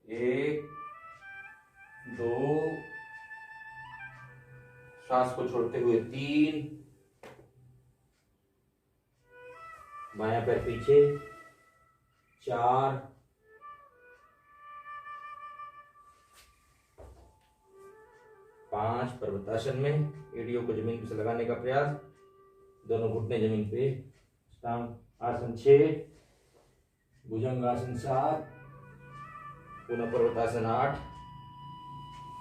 1 2, श्वास को छोड़ते हुए 3, बायां पैर पीछे 4, 5, पर्वतासन में एड़ियों को जमीन से लगाने का प्रयास, दोनों घुटने जमीन पे, अष्टांग आसन 6, भुजंगासन 7, पुनः पर्वतासन 8,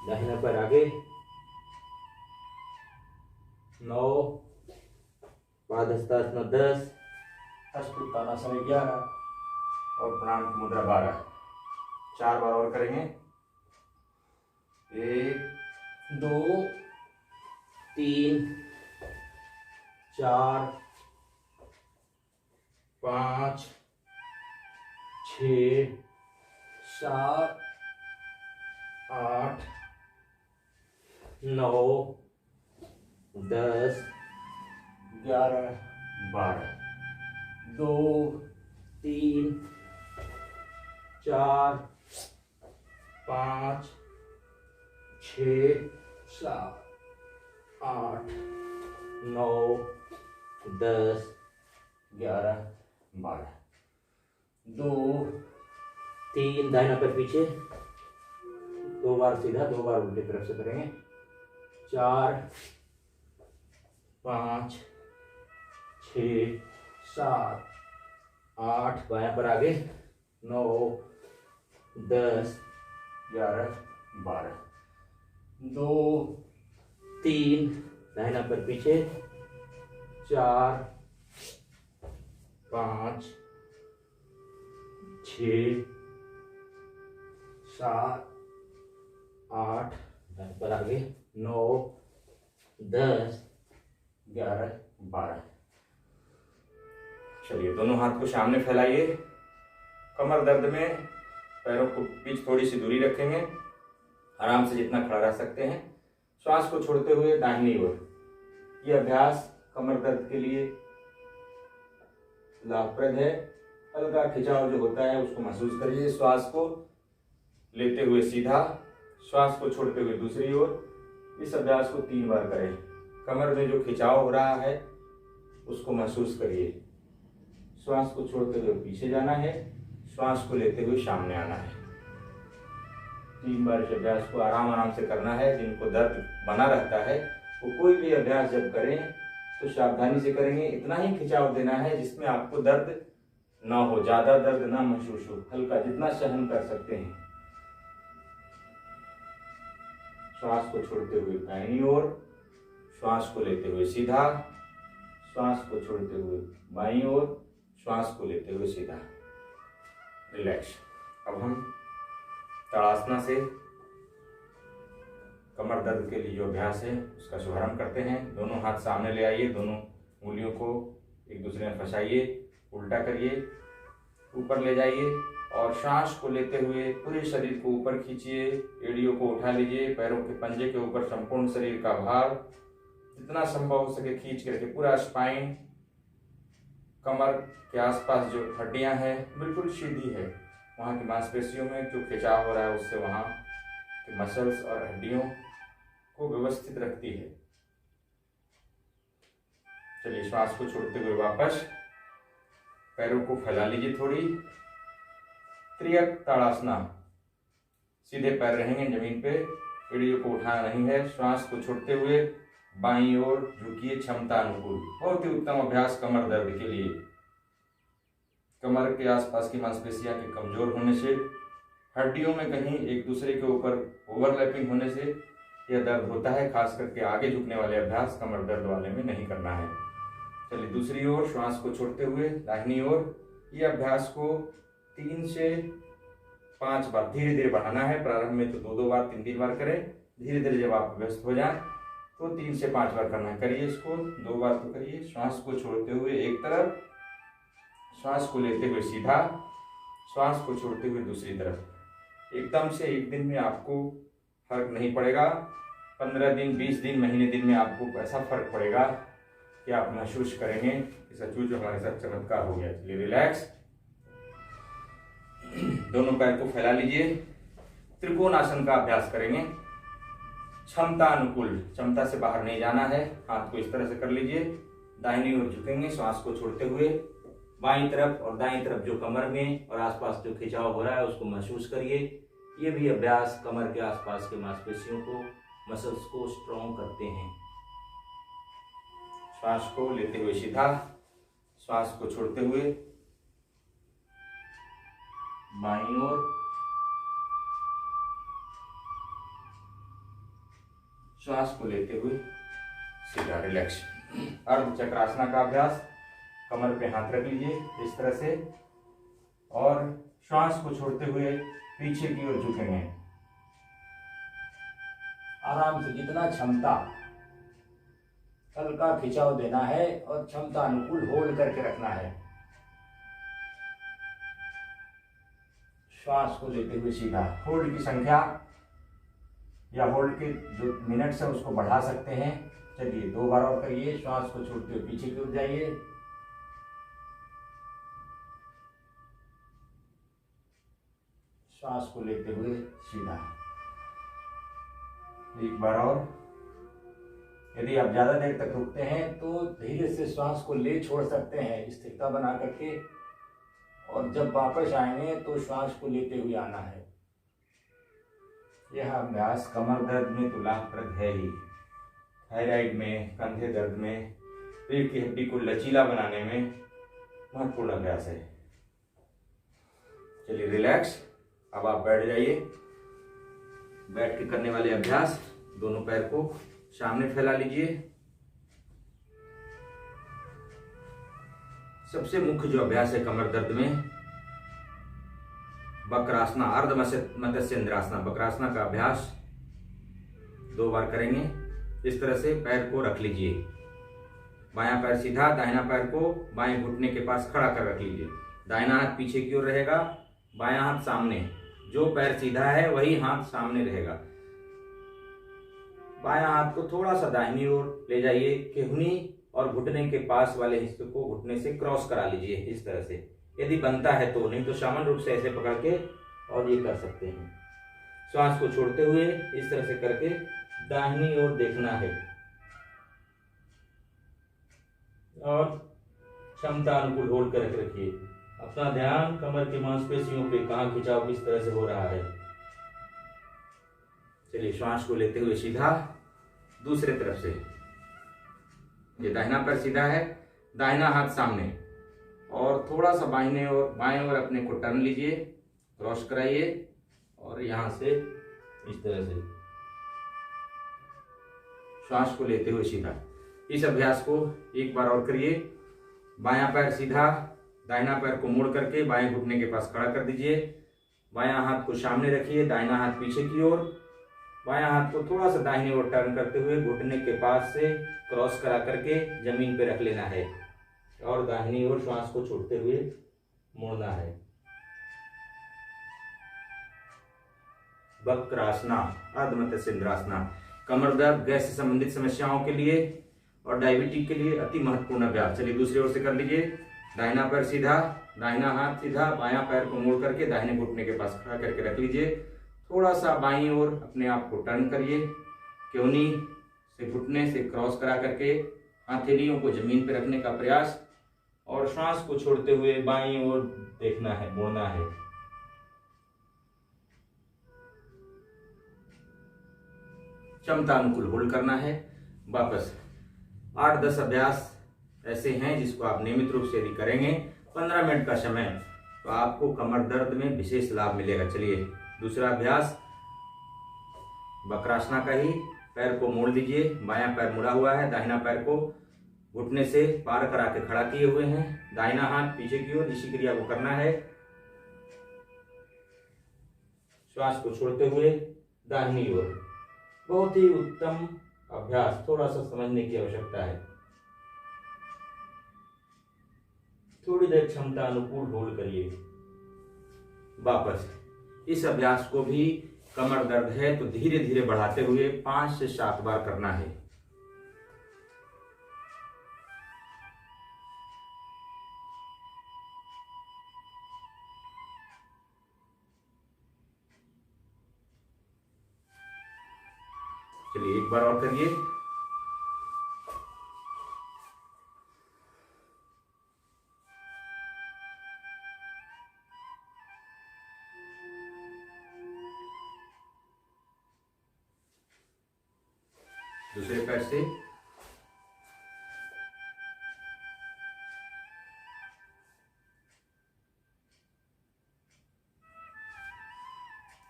दाहिना पैर आगे 9, पादहस्तासन 10, हस्तोत्तानासन 11 और प्रणाम की मुद्रा 12। 4 बार और करेंगे। 1 2 3 4 5 6 7 8 9 10 11 12। 2 3 4 5 6 7 8 9 10 11 12। 2 3, दाहिना पैर पीछे, 2 बार सीधा, 2 बार उल्टी तरफ से करेंगे। 4 5 6 7 8, बायां पर आगे 9 10 11 12। 2 3, दाहिना पैर पीछे, 4 5 6 7 8, दाहिने पर आगे 9 10 11 12। चलिए, दोनों हाथ को सामने फैलाइए। कमर दर्द में पैरों को बीच थोड़ी सी दूरी रखेंगे, आराम से जितना खड़ा रह सकते हैं। श्वास को छोड़ते हुए दाहिनी ओर। यह अभ्यास कमर दर्द के लिए लाभप्रद है। हल्का खिंचाव जो होता है उसको महसूस करिए। श्वास को लेते हुए सीधा, श्वास को छोड़ते हुए दूसरी ओर। इस अभ्यास को 3 बार करें। कमर में जो खिंचाव हो रहा है उसको महसूस करिए। श्वास को छोड़ते हुए पीछे जाना है, श्वास को लेते हुए सामने आना है। 3 बार इस अभ्यास को आराम आराम से करना है। जिनको दर्द बना रहता है वो कोई भी अभ्यास जब करें तो सावधानी से करेंगे। इतना ही खिंचाव देना है जिसमें आपको दर्द ना हो, ज्यादा दर्द ना महसूस हो, हल्का जितना सहन कर सकते हैं। श्वास को छोड़ते हुए दाहिनी ओर, श्वास को लेते हुए सीधा, श्वास को छोड़ते हुए बाईं ओर, श्वास को लेते हुए सीधा। रिलैक्स। अब हम ताड़ासना से कमर दर्द के लिए जो अभ्यास है उसका शुभारंभ करते हैं। दोनों हाथ सामने ले आइए, दोनों उंगलियों को एक दूसरे में फंसाइए, उल्टा करिए, ऊपर ले जाइए और सांस को लेते हुए पूरे शरीर को ऊपर खींचिए। एड़ियों को उठा लीजिए, पैरों के पंजे के ऊपर संपूर्ण शरीर का भार जितना संभव हो सके खींच करके पूरा स्पाइन, कमर के आसपास जो हड्डियां हैं बिल्कुल सीधी है। वहाँ की मांसपेशियों में जो खिंचाव हो रहा है उससे वहाँ के मसल्स और हड्डियों को व्यवस्थित रखती है। चलिए, श्वास को छोड़ते हुए वापस पैरों को फैला लीजिए थोड़ी। त्रियक ताड़ासना। सीधे पैर रहेंगे जमीन पे, एड़ियों को उठाना नहीं है। श्वास को छोड़ते हुए बाईं ओर झुकिए क्षमता अनुकूल। बहुत ही उत्तम अभ्यास कमर दर्द के लिए। कमर के आसपास की मांसपेशियां के कमजोर होने से, हड्डियों में कहीं एक दूसरे के ऊपर ओवरलैपिंग होने से यह दर्द होता है। खास करके आगे झुकने वाले अभ्यास कमर दर्द वाले में नहीं करना है। चलिए, दूसरी ओर श्वास को छोड़ते हुए दाहिनी ओर। यह अभ्यास को 3 से 5 बार धीरे धीरे बढ़ाना है। प्रारंभ में तो 2-2 बार 3-3 बार करें। धीरे धीरे जब आप व्यस्त हो जाएं तो 3 से 5 बार करना है। करिए इसको, 2 बार तो करिए। श्वास को छोड़ते हुए एक तरफ, श्वास को लेते हुए सीधा, श्वास को छोड़ते हुए दूसरी तरफ। एकदम से एक दिन में आपको फर्क नहीं पड़ेगा। 15 दिन, 20 दिन, महीने दिन में आपको ऐसा फर्क पड़ेगा कि आप महसूस करेंगे कि सचमुच हमारे साथ चमत्कार हो गया। चलिए, रिलैक्स। दोनों पैर को फैला लीजिए, त्रिकोण आसन का अभ्यास करेंगे। क्षमता अनुकूल, क्षमता से बाहर नहीं जाना है। हाथ को इस तरह से कर लीजिए, दाहिनी ओर झुकेंगे, श्वास को छोड़ते हुए बाईं तरफ और दाईं तरफ जो कमर में और आसपास जो खिंचाव हो रहा है उसको महसूस करिए। ये भी अभ्यास कमर के आसपास के मांसपेशियों को, मसल्स को स्ट्रॉन्ग करते हैं। श्वास को लेते हुए सीधा, श्वास को छोड़ते हुए बाईं ओर, श्वास को लेते हुए सीधा रिलैक्स। अर्ध चक्रासना का अभ्यास, कमर पे हाथ रख लीजिए इस तरह से और श्वास को छोड़ते हुए पीछे की ओर झुकेंगे। आराम से, जितना क्षमता, हल्का खिंचाव देना है और क्षमता अनुकूल होल्ड करके रखना है। श्वास को लेते हुए सीधा। होल्ड की संख्या या होल्ड के जो मिनट्स है उसको बढ़ा सकते हैं। चलिए 2 बार और करिए। श्वास को छोड़ते हुए पीछे की ओर जाइए, श्वास को लेते हुए सीधा। 1 बार और। यदि आप ज्यादा देर तक रुकते हैं तो धीरे से श्वास को ले छोड़ सकते हैं स्थिरता बना करके, और जब वापस आएंगे तो श्वास को लेते हुए आना है। यह अभ्यास कमर दर्द में तो लाभप्रद है ही, थायराइड में, कंधे दर्द में, पेट की हड्डी को लचीला बनाने में महत्वपूर्ण अभ्यास है। चलिए रिलैक्स। अब आप बैठ जाइए। बैठ के करने वाले अभ्यास, दोनों पैर को सामने फैला लीजिए। सबसे मुख्य जो अभ्यास है कमर दर्द में, वक्रासना, अर्ध मत्स्येंद्रासना, वक्रासना का अभ्यास 2 बार करेंगे। इस तरह से पैर को रख लीजिए, बायां पैर सीधा, दाहिना पैर को बाएं घुटने के पास खड़ा कर रख लीजिए। दाहिना हाथ पीछे की ओर रहेगा, बायां हाथ सामने। जो पैर सीधा है वही हाथ सामने रहेगा। बायां हाथ को थोड़ा सा दाहिनी ओर ले जाइए, केहनी और घुटने के पास वाले हिस्से को घुटने से क्रॉस करा लीजिए इस तरह से, यदि बनता है तो, नहीं तो सामान्य रूप से ऐसे पकड़ के और ये कर सकते हैं। श्वास को छोड़ते हुए इस तरह से करके दाहिनी ओर देखना है और क्षमता अनुकूल होल्ड करके रखिए। अपना ध्यान कमर की मांसपेशियों पे, कहाँ खिंचाव किस तरह से हो रहा है। चलिए श्वास को लेते हुए सीधा, दूसरे तरफ से। ये दाहिना पैर सीधा है, दाहिना हाथ सामने, और थोड़ा सा बाईं ओर अपने को टर्न लीजिए, क्रॉस कराइए और यहां से इस तरह से श्वास को लेते हुए सीधा। इस अभ्यास को 1 बार और करिए। बायां पैर सीधा, दाहिना पैर को मोड़ करके बाएं घुटने के पास खड़ा कर दीजिए। बायां हाथ को सामने रखिए, दाहिना हाथ पीछे की ओर। बायां हाथ को थोड़ा सा दाहिनी ओर टर्न करते हुए घुटने के पास से क्रॉस करा करके जमीन पे रख लेना है और दाहिनी ओर श्वास को छोड़ते हुए मोड़ना है। वक्रासना, अर्ध मत्स्येंद्रासना, कमर दर्द, गैस से संबंधित समस्याओं के लिए और डायबिटीज के लिए अति महत्वपूर्ण अभ्यास। चलिए दूसरी ओर से कर लीजिए। दाहिना पैर सीधा, दाहिना हाथ सीधा, बायां पैर को मोड़ करके दाहिने घुटने के पास खड़ा करके रख लीजिए। थोड़ा सा बाईं ओर अपने आप को टर्न करिए, केहनी से घुटने से क्रॉस करा करके हथेलियों को जमीन पर रखने का प्रयास और श्वास को छोड़ते हुए बाईं ओर देखना है, मोड़ना है। क्षमता अनुकूल होल्ड करना है। वापस 8-10 अभ्यास ऐसे हैं जिसको आप नियमित रूप से यदि करेंगे 15 मिनट का समय, तो आपको कमर दर्द में विशेष लाभ मिलेगा। चलिए दूसरा अभ्यास वक्रासना का ही। पैर को मोड़ दीजिए, बायां पैर मुड़ा हुआ है, दाहिना पैर को घुटने से पार करा के खड़ा किए हुए हैं, दाहिना हाथ पीछे की ओर। इसी क्रिया को करना है। श्वास को छोड़ते हुए दाहिनी ओर। बहुत ही उत्तम अभ्यास, थोड़ा सा समझने की आवश्यकता है। थोड़ी देर क्षमता अनुकूल होल्ड करिए। वापस इस अभ्यास को भी कमर दर्द है तो धीरे धीरे बढ़ाते हुए 5 से 7 बार करना है। चलिए एक बार और करिए। दूसरे पैर से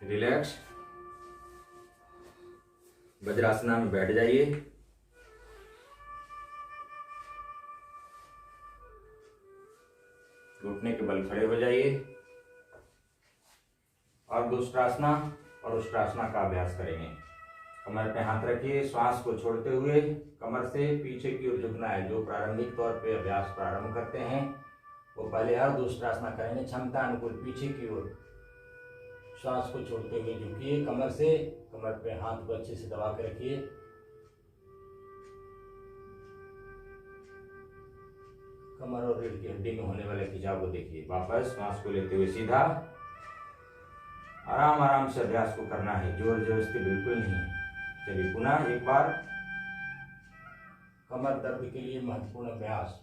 रिलैक्स, वज्रासना में बैठ जाइए। घुटने के बल खड़े हो जाइए और दुष्टासना और उष्ट्रासना का अभ्यास करेंगे। कमर पे हाथ रखिए, श्वास को छोड़ते हुए कमर से पीछे की ओर झुकना है। जो प्रारंभिक तौर पे अभ्यास प्रारंभ करते हैं वो पहले अर्धउष्ट्रासना करेंगे, क्षमता अनुकूल पीछे की ओर। श्वास को छोड़ते हुए झुकिए कमर से, कमर पे हाथ को अच्छे से दबा के रखिए। कमर और रीढ़ की हड्डी में होने वाले खिंचाव को देखिए। वापस श्वास को लेते हुए सीधा आराम आराम से अभ्यास को करना है, जोर जबरदस्ती बिल्कुल नहीं। चलिए पुनः एक बार। कमर दर्द के लिए महत्वपूर्ण अभ्यास।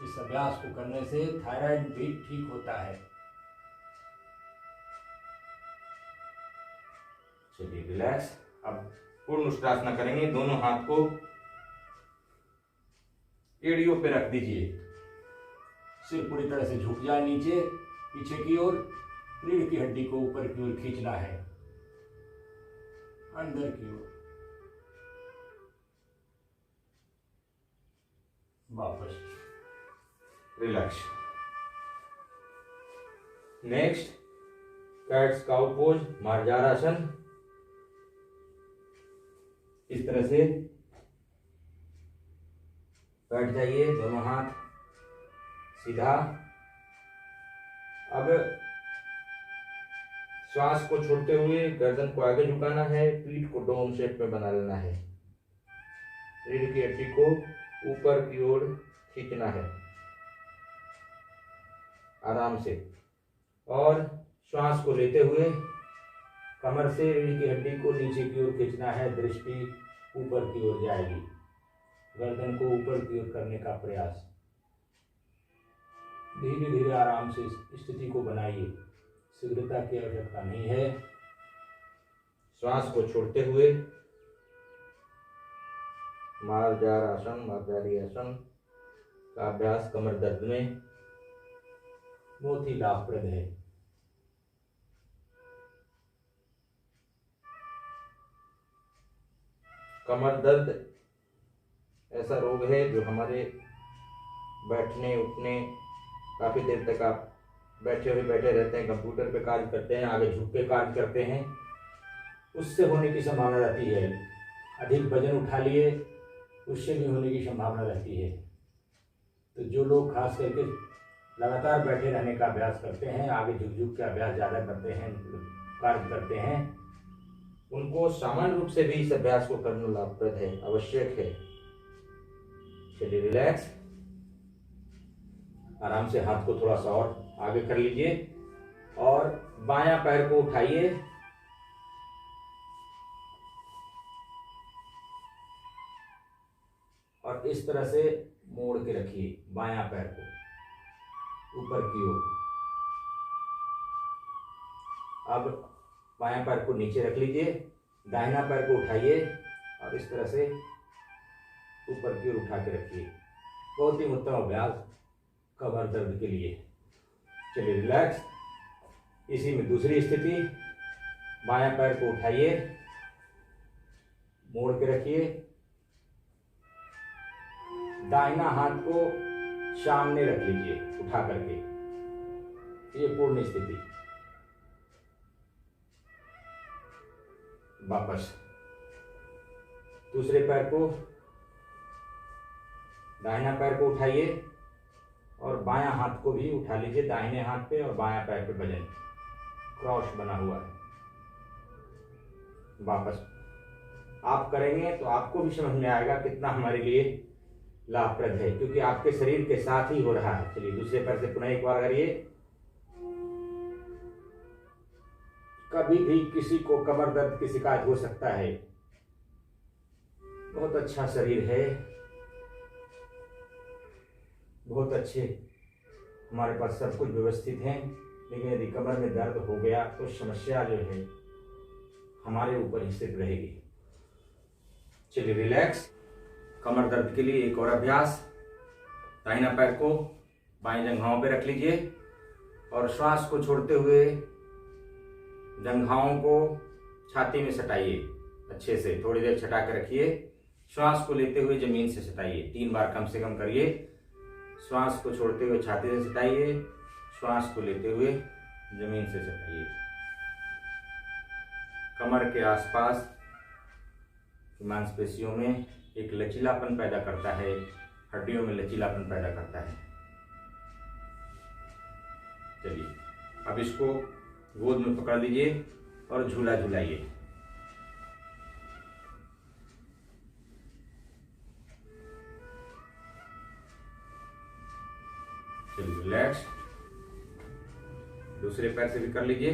इस अभ्यास को करने से थायराइड भी ठीक होता है। चलिए रिलैक्स। अब पूर्ण उष्ट्रासना करेंगे। दोनों हाथ को एड़ियों पे रख दीजिए, सिर पूरी तरह से झुक जाए नीचे पीछे की ओर। रीढ़ की हड्डी को ऊपर की ओर खींचना है, अंदर की ओर। वापस relax. Next cats cow pose, मार्जारासन। इस तरह से बैठ जाइए, दोनों हाथ सीधा। अब श्वास को छोड़ते हुए गर्दन को आगे झुकाना है, पीठ को डोम शेप में बना लेना है, रीढ़ की हड्डी को ऊपर की ओर खींचना है आराम से। और श्वास को लेते हुए कमर से रीढ़ की हड्डी को नीचे की ओर खींचना है, दृष्टि ऊपर की ओर जाएगी। गर्दन को ऊपर की ओर करने का प्रयास। धीरे धीरे आराम से इस स्थिति को बनाइए, शीघ्रता की आवश्यकता नहीं है। श्वास को छोड़ते हुए मार्जारासन, मार्जारी आसन का अभ्यास कमर दर्द में बहुत ही लाभप्रद है। कमर दर्द ऐसा रोग है जो हमारे बैठने उठने, काफी देर तक आप बैठे रहते हैं, कंप्यूटर पे कार्य करते हैं, आगे झुक के कार्य करते हैं, उससे होने की संभावना रहती है। अधिक वजन उठा लिए उससे भी होने की संभावना रहती है। तो जो लोग खास करके लगातार बैठे रहने का अभ्यास करते हैं, आगे झुक झुक के अभ्यास ज़्यादा करते हैं, कार्य करते हैं, उनको सामान्य रूप से भी इस अभ्यास को करना लाभप्रद है, आवश्यक है। चलिए रिलैक्स। आराम से हाथ को थोड़ा सा और आगे कर लीजिए और बायां पैर को उठाइए और इस तरह से मोड़ के रखिए बायां पैर को ऊपर की ओर। अब बायां पैर को नीचे रख लीजिए, दाहिना पैर को उठाइए और इस तरह से ऊपर की ओर उठा के रखिए। बहुत ही उत्तम अभ्यास कमर दर्द के लिए। चलिए रिलैक्स। इसी में दूसरी स्थिति, बायां पैर को उठाइए, मोड़ के रखिए, दाहिना हाथ को सामने रख लीजिए उठा करके। ये पूर्ण स्थिति। वापस दूसरे पैर को, दाहिना पैर को उठाइए और बायां हाथ को भी उठा लीजिए दाहिने हाथ पे और बायां पैर पे वजन क्रॉस बना हुआ है। वापस आप करेंगे तो आपको भी समझ में आएगा कितना हमारे लिए लाभप्रद है, क्योंकि आपके शरीर के साथ ही हो रहा है। चलिए दूसरे पैर से पुनः एक बार करिए। कभी भी किसी को कमर दर्द की शिकायत हो सकता है, बहुत अच्छा शरीर है, बहुत अच्छे हमारे पास सब कुछ व्यवस्थित है। लेकिन यदि कमर में दर्द हो गया तो समस्या जो है हमारे ऊपर ही स्थित रहेगी। चलिए रिलैक्स। कमर दर्द के लिए एक और अभ्यास। दाहिना पैर को बाएं जंघाओं पे रख लीजिए और श्वास को छोड़ते हुए जंघाओं को छाती में सटाइए। अच्छे से थोड़ी देर छटा के रखिए। श्वास को लेते हुए जमीन से सटाइए। 3 बार कम से कम करिए। श्वास को छोड़ते हुए छाती से सटाइए, श्वास को लेते हुए जमीन से सटाइए। कमर के आसपास मांसपेशियों में एक लचीलापन पैदा करता है, हड्डियों में लचीलापन पैदा करता है। चलिए अब इसको गोद में पकड़ लीजिए और झूला झूलाइए। चलिए रिलैक्स। दूसरे पैर से भी कर लीजिए।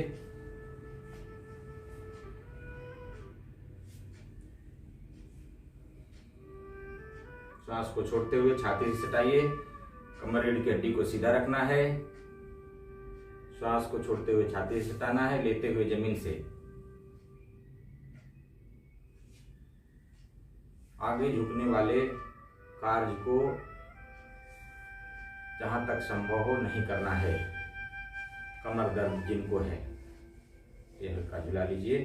श्वास को छोड़ते हुए छाती से सटाइए। कमर रीढ़ की हड्डी को सीधा रखना है। श्वास को छोड़ते हुए छाती से सटाना है, लेते हुए जमीन से। आगे झुकने वाले कार्य को जहां तक संभव हो नहीं करना है। कमर दर्द जिनको है ये हल्का झुला लीजिए।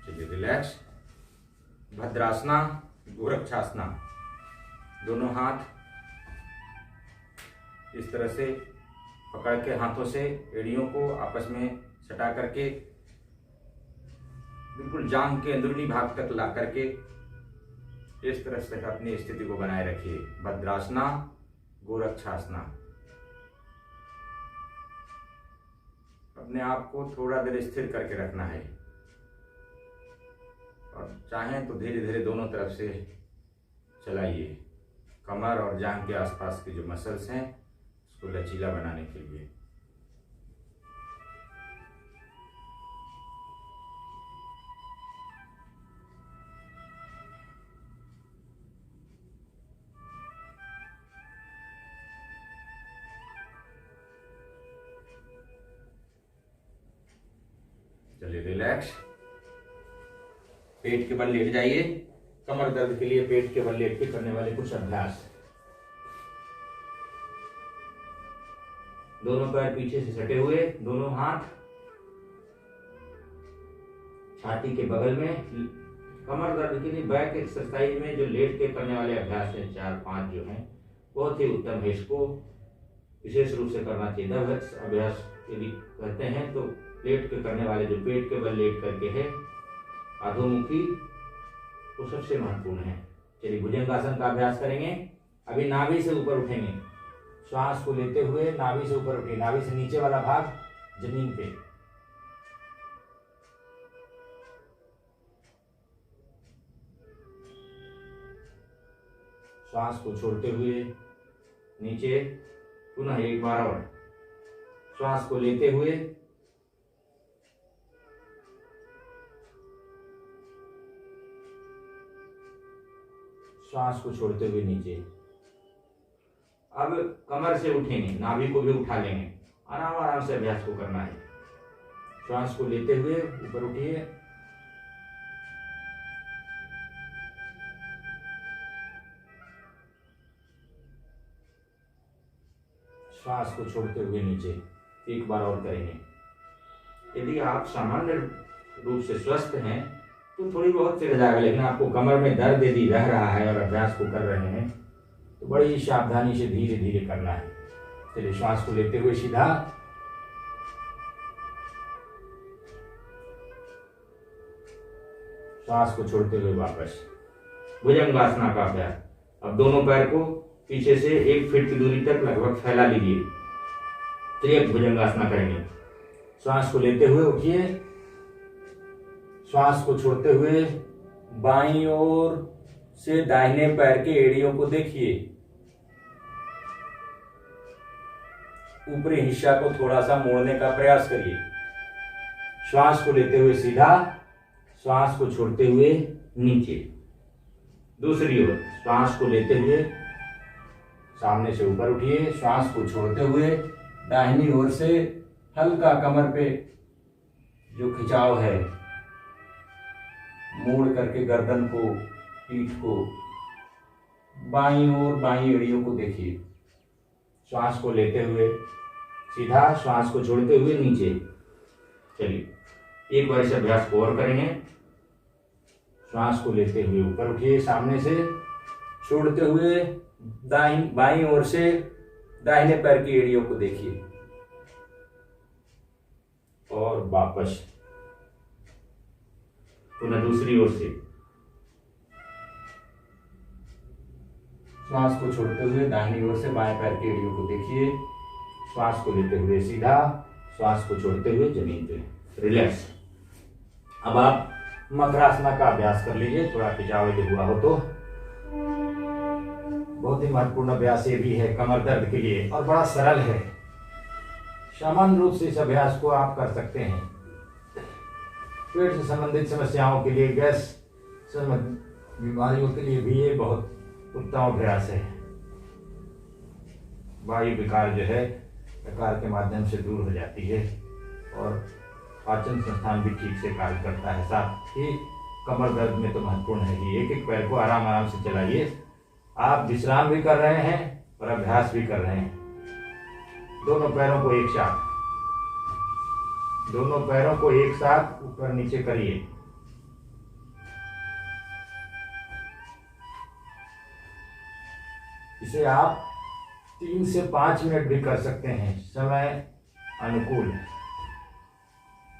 चलिए रिलैक्स। भद्रासना, गोरक्षासना। दोनों हाथ इस तरह से पकड़ के हाथों से एड़ियों को आपस में सटा करके बिल्कुल जांघ के अंदरूनी भाग तक ला करके इस तरह से अपनी स्थिति को बनाए रखिए। भद्रासना, गोरक्षासना। अपने आप को थोड़ा देर स्थिर करके रखना है और चाहें तो धीरे धीरे दोनों तरफ से चलाइए। कमर और जांघ के आसपास के जो मसल्स हैं उसको लचीला बनाने के लिए। चलिए रिलैक्स। पेट के बल लेट जाइए। कमर दर्द के लिए पेट के बल लेट के करने वाले कुछ अभ्यास। दोनों पैर पीछे से सटे हुए, दोनों हाथ छाती के बगल में। कमर दर्द के लिए बैक एक्सरसाइज में जो लेट के करने वाले अभ्यास हैं 4-5 जो हैं बहुत ही उत्तम है। इसको विशेष रूप से करना चाहिए। अभ्यास यदि करते हैं तो लेट के करने वाले जो पेट के बल लेट करके है अधोमुखी वो सबसे महत्वपूर्ण है। चलिए भुजंगासन का अभ्यास करेंगे। अभी नाभि से ऊपर उठेंगे। श्वास को लेते हुए नाभि से ऊपर उठिए। नाभि से नीचे वाला भाग जमीन पे। श्वास को छोड़ते हुए नीचे। पुनः एक बार और श्वास को लेते हुए श्वास को छोड़ते हुए नीचे। अब कमर से उठेंगे, नाभि को भी उठा लेंगे। आराम आराम से अभ्यास को करना है। श्वास को लेते हुए ऊपर उठिए। श्वास को छोड़ते हुए नीचे। एक बार और करेंगे। यदि आप सामान्य रूप से स्वस्थ हैं तो थोड़ी बहुत से रह जाएगा, लेकिन आपको कमर में दर्द यदि रह रहा है और अभ्यास को कर रहे हैं तो बड़ी सावधानी से धीरे धीरे करना है। चलिए श्वास को लेते हुए सीधा। श्वास को छोड़ते हुए वापस। भुजंगासना का अभ्यास। अब दोनों पैर को पीछे से 1 फीट की दूरी तक लगभग फैला लीजिए। त्रियक भुजंगासना करेंगे। श्वास को लेते हुए उठिए। श्वास को छोड़ते हुए बाईं ओर से दाहिने पैर के एड़ियों को देखिए। ऊपरी हिस्सा को थोड़ा सा मोड़ने का प्रयास करिए। श्वास को लेते हुए सीधा, श्वास को छोड़ते हुए नीचे। दूसरी ओर श्वास को लेते हुए सामने से ऊपर उठिए, श्वास को छोड़ते हुए दाहिनी ओर से हल्का कमर पे जो खिंचाव है मोड़ करके गर्दन को, पीठ को, बाईं ओर बाईं एड़ियों को देखिए। श्वास को लेते हुए सीधा, श्वास को छोड़ते हुए नीचे। चलिए एक बार इस अभ्यास को और करेंगे। श्वास को लेते हुए ऊपर उठिए सामने से, छोड़ते हुए बाईं ओर से दाहिने पैर की एड़ियों को देखिए और वापस पुनः दूसरी ओर से श्वास को छोड़ते हुए दाहिनी ओर से बाएं पैर की एड़ियों को देखिए। श्वास को लेते हुए सीधा, श्वास को छोड़ते हुए जमीन पे रिलैक्स। अब आप मकरासना का अभ्यास कर लीजिए, थोड़ा खिंचाव यदि हुआ हो तो। बहुत ही महत्वपूर्ण अभ्यास ये भी है कमर दर्द के लिए और बड़ा सरल है। सामान्य रूप से इस अभ्यास को आप कर सकते हैं। पेट से संबंधित समस्याओं के लिए, गैस संबंधित बीमारियों के लिए भी ये बहुत उत्तम अभ्यास है। वायु विकार जो है प्रकार के माध्यम से दूर हो जाती है और पाचन संस्थान भी ठीक से कार्य करता है। साथ ही कमर दर्द में तो महत्वपूर्ण है कि एक एक पैर को आराम आराम से चलाइए। आप विश्राम भी कर रहे हैं और अभ्यास भी कर रहे हैं। दोनों पैरों को एक साथ, दोनों पैरों को एक साथ ऊपर नीचे करिए। इसे आप 3 से 5 मिनट भी कर सकते हैं, समय अनुकूल।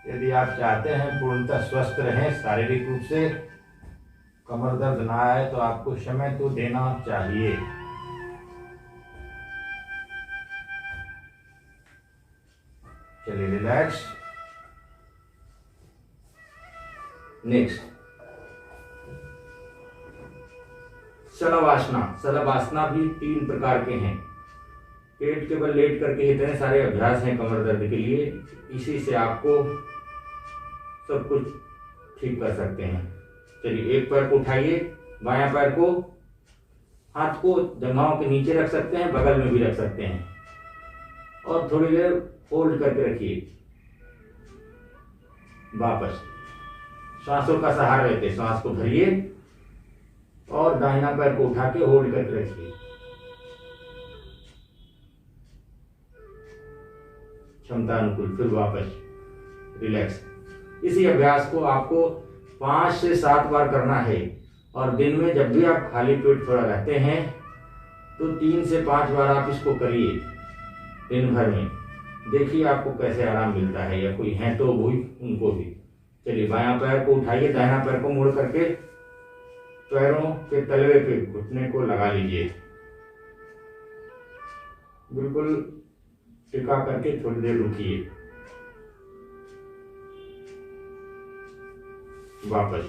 यदि आप चाहते हैं पूर्णतः स्वस्थ रहें शारीरिक रूप से, कमर दर्द ना आए, तो आपको समय तो देना चाहिए। चलिए रिलैक्स। नेक्स्ट शलभासना। शलभासना भी 3 प्रकार के हैं। पेट के बल लेट करके इतने सारे अभ्यास हैं कमर दर्द के लिए, इसी से आपको सब कुछ ठीक कर सकते हैं। चलिए एक पैर को उठाइए, बायां पैर को, हाथ को जंघाओं के नीचे रख सकते हैं, बगल में भी रख सकते हैं और थोड़ी देर होल्ड करके रखिए। वापस श्वासों का सहारा लेते श्वास को भरिए और दाहिना पैर को उठा के होल्ड करके रखिए। क्षमता अनुकूल। फिर वापस रिलैक्स। इसी अभ्यास को आपको 5 से 7 बार करना है और दिन में जब भी आप खाली पेट थोड़ा रहते हैं तो 3 से 5 बार आप इसको करिए दिन भर में। देखिए आपको कैसे आराम मिलता है, या कोई है तो वो उनको भी। चलिए बायां पैर को उठाइए, दाहिना पैर को मोड़ करके पैरों के तलवे पे घुटने को लगा लीजिए। बिल्कुल टिका करके थोड़ी देर रुकिए। वापस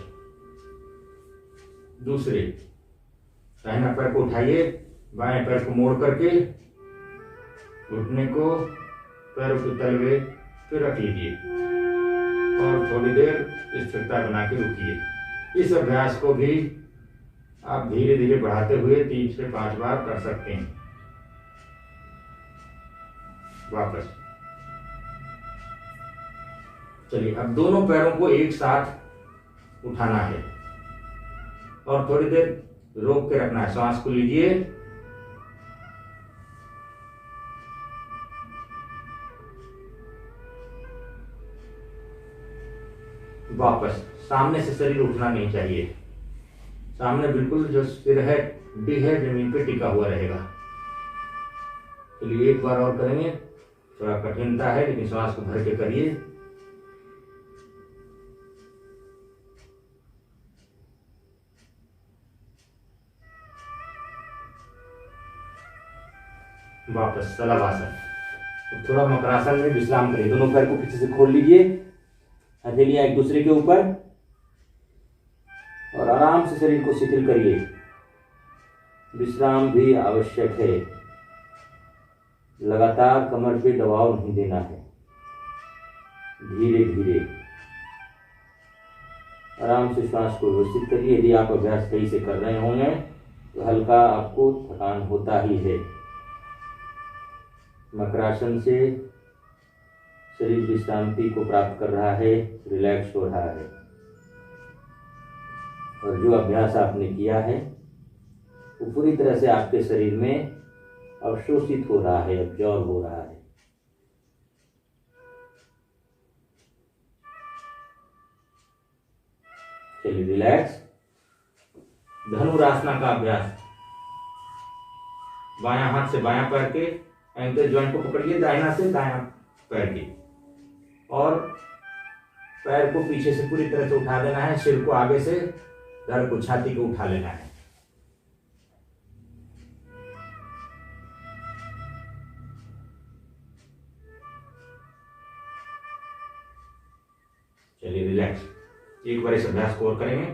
दूसरे दाहिना पैर को उठाइए, बाएं पैर को मोड़ करके घुटने को पैरों के तलवे पे रख लीजिए और थोड़ी देर स्थिरता बना के रुकिए। इस अभ्यास को भी आप धीरे धीरे बढ़ाते हुए 3 से 5 बार कर सकते हैं। वापस चलिए अब दोनों पैरों को एक साथ उठाना है और थोड़ी देर रोक के रखना है। सांस को लीजिए, वापस। सामने से शरीर उठना नहीं चाहिए, सामने बिल्कुल जो सिर है डी है जमीन पे टिका हुआ रहेगा। चलिए एक बार और करेंगे, थोड़ा कठिनता है लेकिन श्वास को भर के करिए। वापस शलभासन। तो थोड़ा मकरासन में विश्राम करिए। दोनों पैर को पीछे से खोल लीजिए, हथेलियां एक दूसरे के ऊपर, और आराम से शरीर को शिथिल करिए। विश्राम भी आवश्यक है, लगातार कमर पे दबाव नहीं देना है, धीरे धीरे। आराम से श्वास को व्यवस्थित करिए। यदि आप अभ्यास सही से कर रहे होंगे तो हल्का आपको थकान होता ही है। मकरासन से शरीर विश्रांति को प्राप्त कर रहा है, रिलैक्स हो रहा है, और जो अभ्यास आपने किया है वो पूरी तरह से आपके शरीर में अवशोषित हो रहा है, अब्जॉर्ब हो रहा है। चलिए रिलैक्स। धनुरासना का अभ्यास। बायां हाथ से बायां पैर के एंकल जॉइंट को पकड़िए, दाहिना से दायां पैर की, और पैर को पीछे से पूरी तरह से उठा देना है। सिर को आगे से, धड़ को, छाती को उठा लेना है। चलिए रिलैक्स। एक बार इस अभ्यास को और करेंगे।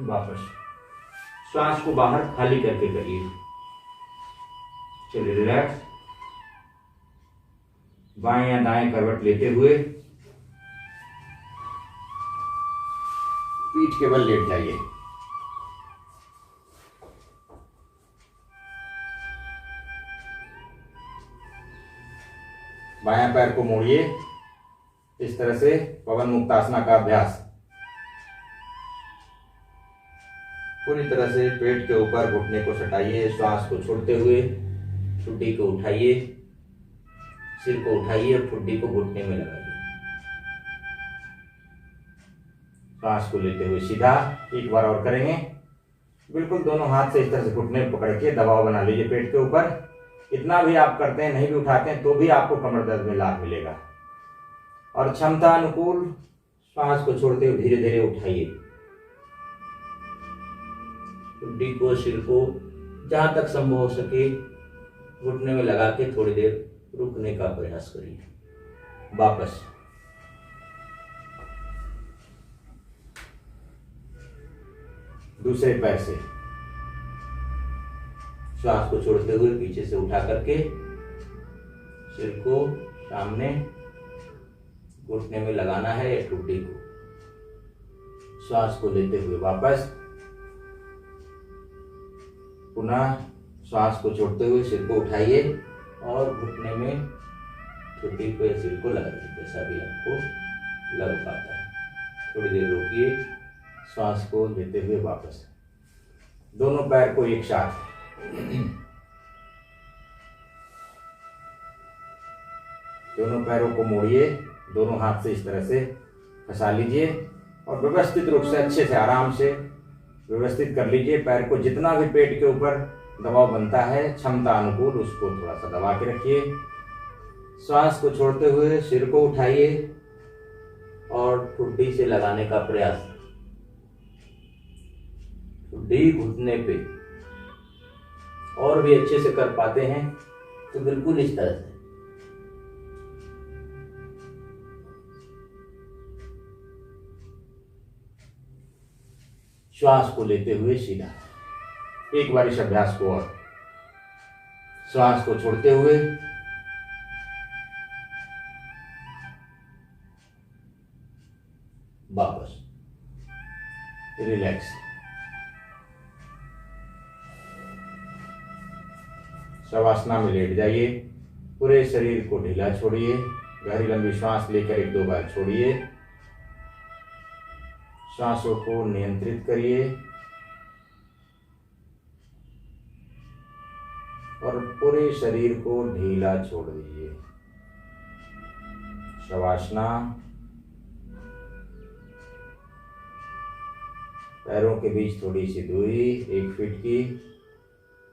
वापस श्वास को बाहर खाली करके करिए। चलिए रिलैक्स। बाएं या दाएं करवट लेते हुए पीठ के बल लेट जाइए। बायां पैर को मोड़िए। इस तरह से पवन मुक्तासना का अभ्यास। पूरी तरह से पेट के ऊपर घुटने को सटाइए। श्वास को छोड़ते हुए ठुड्डी को उठाइए, सिर को उठाइए और ठुड्डी को घुटने में लगाइए। श्वास को लेते हुए सीधा। एक बार और करेंगे। बिल्कुल दोनों हाथ से इस तरह से घुटने पकड़ के दबाव बना लीजिए पेट के ऊपर। इतना भी आप करते हैं, नहीं भी उठाते हैं तो भी आपको कमर दर्द में लाभ मिलेगा। और क्षमता अनुकूल श्वास को छोड़ते हुए धीरे धीरे उठाइए। ठुड्डी को, सिर को जहां तक संभव हो सके घुटने में लगा के थोड़ी देर रुकने का प्रयास करिए। वापस। दूसरे पैर से श्वास को छोड़ते हुए पीछे से उठा करके सिर को सामने घुटने में लगाना है या ठुड्डी को। श्वास को लेते हुए वापस। पुनः श्वास को छोड़ते हुए सिर को उठाइए और घुटने में ठुड्डी को या सिर को लगाइए, जैसा भी आपको लग पाता है। थोड़ी देर रोकिए। श्वास को लेते हुए वापस। दोनों पैर को एक साथ। दोनों पैरों को मोड़िए। दोनों हाथ से इस तरह से फंसा लीजिए और व्यवस्थित रूप से अच्छे से आराम से व्यवस्थित कर लीजिए। पैर को जितना भी पेट के ऊपर दबाव बनता है क्षमता अनुकूल उसको थोड़ा सा दबा के रखिए। श्वास को छोड़ते हुए सिर को उठाइए और ठुड्डी से लगाने का प्रयास। ठुड्डी घुटने पे। और भी अच्छे से कर पाते हैं तो बिल्कुल इस तरह से। श्वास को लेते हुए सीधा। एक बार इस अभ्यास को और। श्वास को छोड़ते हुए वापस। रिलैक्स। शवासना में लेट जाइए। पूरे शरीर को ढीला छोड़िए। गहरी लंबी श्वास लेकर 1-2 बार छोड़िए। श्वासों को नियंत्रित करिए और पूरे शरीर को ढीला छोड़ दीजिए। शवासना। पैरों के बीच थोड़ी सी दूरी 1 फीट की।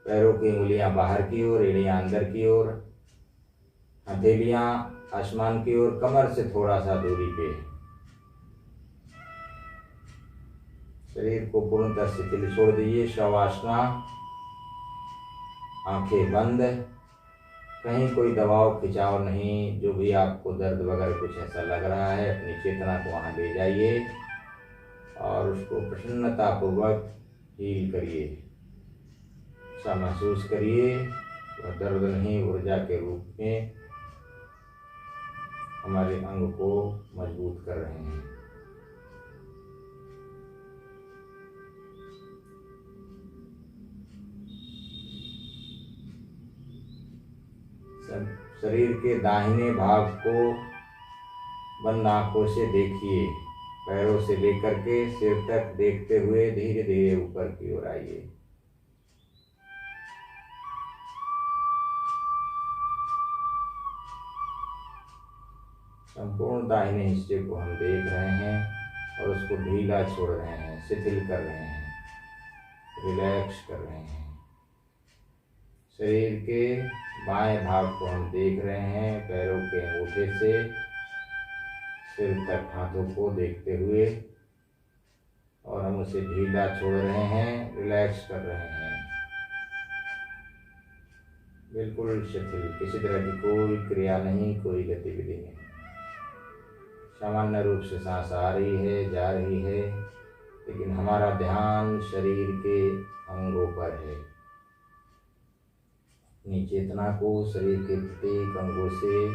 पैरों की उंगलियां बाहर की ओर, एड़ियां अंदर की ओर, हथेलियां आसमान की ओर, कमर से थोड़ा सा दूरी पे। शरीर को पूर्णतः शिथिल छोड़ दीजिए। शवासना। आंखें बंद। कहीं कोई दबाव खिंचाव नहीं। जो भी आपको दर्द वगैरह कुछ ऐसा लग रहा है अपनी चेतना को वहां ले जाइए और उसको प्रसन्नता पूर्वक हील करिए। ऐसा महसूस करिए वह दर्द नहीं, ऊर्जा के रूप में हमारे अंग को मजबूत कर रहे हैं। शरीर के दाहिने भाग को बंद आंखों से देखिए। पैरों से लेकर के सिर तक देखते हुए धीरे धीरे ऊपर की ओर आइए। संपूर्ण दाहिने हिस्से को हम देख रहे हैं और उसको ढीला छोड़ रहे हैं, शिथिल कर रहे हैं, रिलैक्स कर रहे हैं। शरीर के बाएं भाग को हम देख रहे हैं, पैरों के अंगूठे से सिर तक हाथों को देखते हुए, और हम उसे ढीला छोड़ रहे हैं, रिलैक्स कर रहे हैं, बिल्कुल शिथिल। किसी तरह की कोई क्रिया नहीं, कोई गतिविधि नहीं। सामान्य रूप से सांस आ रही है, जा रही है, लेकिन हमारा ध्यान शरीर के अंगों पर है। अपनी चेतना को शरीर के प्रत्येक अंगों से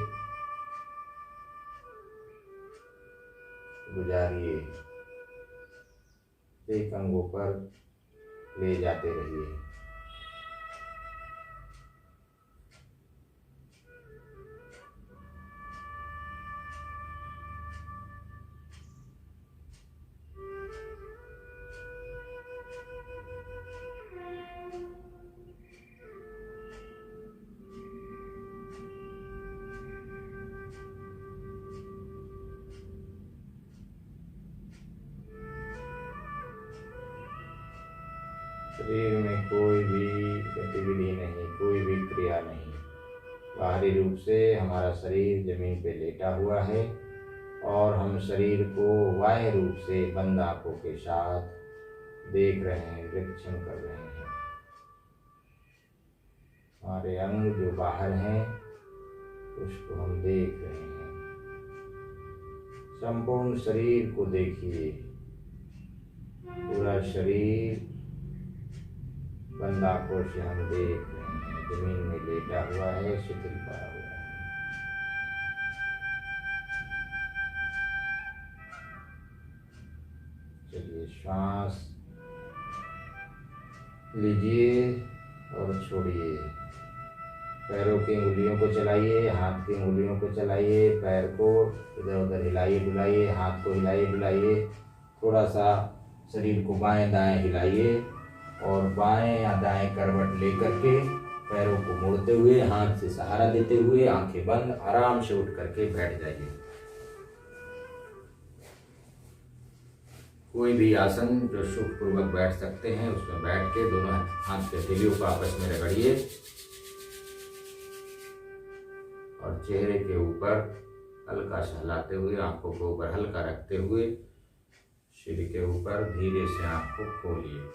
गुजारिए, प्रत्येक अंगों पर ले जाते रहिए। शरीर में कोई भी गतिविधि नहीं, कोई भी क्रिया नहीं। बाहरी रूप से हमारा शरीर जमीन पे लेटा हुआ है और हम शरीर को बाह्य रूप से बंद आंखों के साथ देख रहे हैं, निरीक्षण कर रहे हैं। हमारे अंग जो बाहर हैं उसको हम देख रहे हैं। संपूर्ण शरीर को देखिए, पूरा शरीर बंद आंखों से हम देख रहे हैं। जमीन में लेटा हुआ है, शिथिल पड़ा हुआ है। चलिए श्वास लीजिए और छोड़िए। पैरों की उंगलियों को चलाइए, हाथ की उंगलियों को चलाइए, पैर को इधर उधर हिलाइए डुलाइए, हाथ को हिलाइए डुलाइए। थोड़ा सा शरीर को बाएं दाएं हिलाइए और बाएं या दाएं करवट लेकर के पैरों को मोड़ते हुए, हाथ से सहारा देते हुए, आंखें बंद आराम से उठ करके बैठ जाइए। कोई भी आसन जो सुखपूर्वक बैठ सकते हैं उसमें बैठ के दोनों हाथ के हथेलियों को आपस में रगड़िए और चेहरे के ऊपर हल्का सा हिलाते हुए, आंखों को ऊपर हल्का रखते हुए सिर के ऊपर धीरे से आंख को खोलिए।